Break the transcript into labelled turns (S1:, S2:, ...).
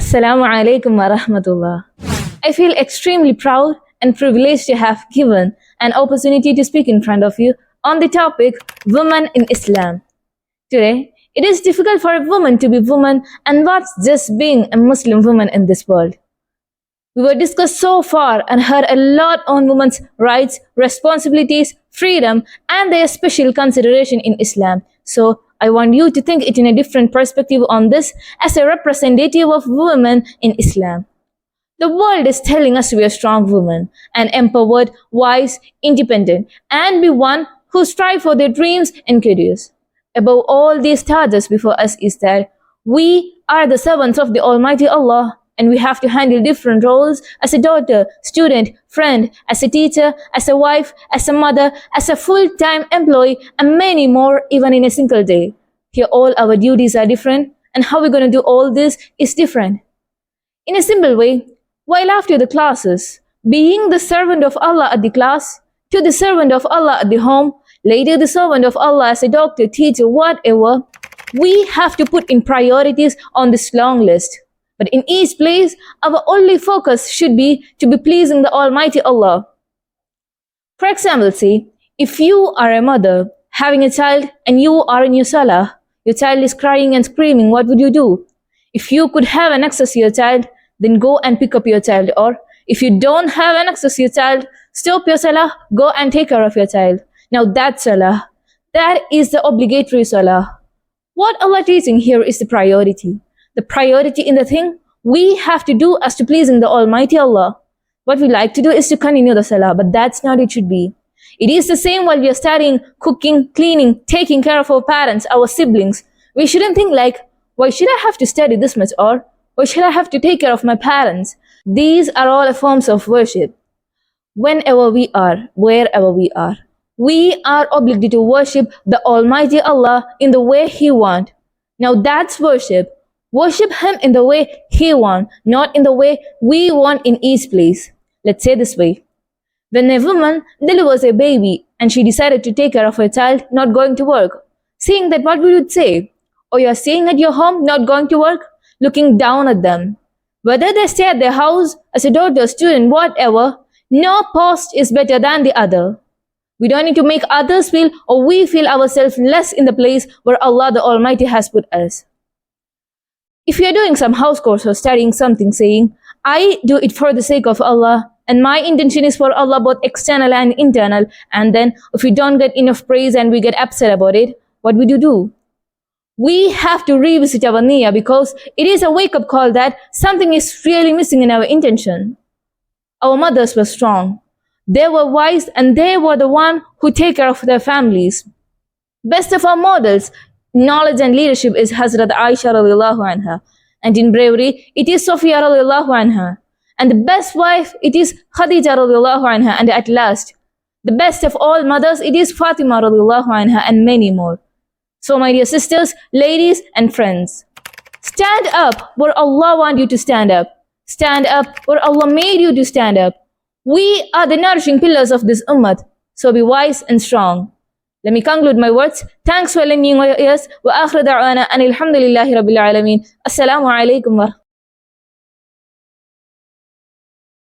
S1: Assalamu alaikum wa rahmatullah. I feel extremely proud and privileged to have given an opportunity to speak in front of you on the topic Women in Islam. Today, it is difficult for a woman to be woman, and what's just being a Muslim woman in this world. We were discussed so far and heard a lot on women's rights, responsibilities, freedom, and their special consideration in Islam. So I want you to think it in a different perspective on this as a representative of women in Islam. The world is telling us to be a strong woman, an empowered, wise, independent, and be one who strive for their dreams and careers. Above all these targets before us is that we are the servants of the Almighty Allah, and we have to handle different roles as a daughter, student, friend, as a teacher, as a wife, as a mother, as a full-time employee, and many more even in a single day. Here all our duties are different, and how we're going to do all this is different. In a simple way, while after the classes, being the servant of Allah at the class, to the servant of Allah at the home, later the servant of Allah as a doctor, teacher, whatever, we have to put in priorities on this long list. But in each place, our only focus should be to be pleasing the Almighty Allah. For example, say, if you are a mother having a child and you are in your salah, your child is crying and screaming, what would you do? If you could have an access to your child, then go and pick up your child. Or if you don't have an access to your child, stop your salah, go and take care of your child. Now that salah, that is the obligatory salah. What Allah teaching here is the priority. The priority in the thing we have to do as to pleasing the Almighty Allah. What we like to do is to continue the salah, but that's not it should be. It is the same while we are studying, cooking, cleaning, taking care of our parents, our siblings. We shouldn't think like, why should I have to study this much, or why should I have to take care of my parents? These are all forms of worship. Whenever we are, wherever we are obligated to worship the Almighty Allah in the way He wants. Now that's worship. Worship Him in the way He wants, not in the way we want in each place. Let's say this way. When a woman delivers a baby and she decided to take care of her child, not going to work, seeing that, what we would say? Or you're staying at your home, not going to work, looking down at them. Whether they stay at their house, as a daughter, student, whatever, no post is better than the other. We don't need to make others feel or we feel ourselves less in the place where Allah the Almighty has put us. If you are doing some house course or studying something, saying, I do it for the sake of Allah, and my intention is for Allah, both external and internal, and then if we don't get enough praise and we get upset about it, what would you do? We have to revisit our niyyah, because it is a wake-up call that something is really missing in our intention. Our mothers were strong. They were wise, and they were the one who take care of their families. Best of our models, knowledge and leadership is Hazrat Aisha radiallahu anha. And in bravery, it is Sophia radiallahu anha. And the best wife, it is Khadija radiallahu anha. And at last, the best of all mothers, it is Fathima radiallahu anha, and many more. So my dear sisters, ladies and friends, stand up where Allah wants you to stand up. Stand up where Allah made you to stand up. We are the nourishing pillars of this ummah. So be wise and strong. Let me conclude my words. Thanks for lending your ears. Wa akhir da'wana anil hamdulillahi rabbil alameen. Assalamu alaikum wa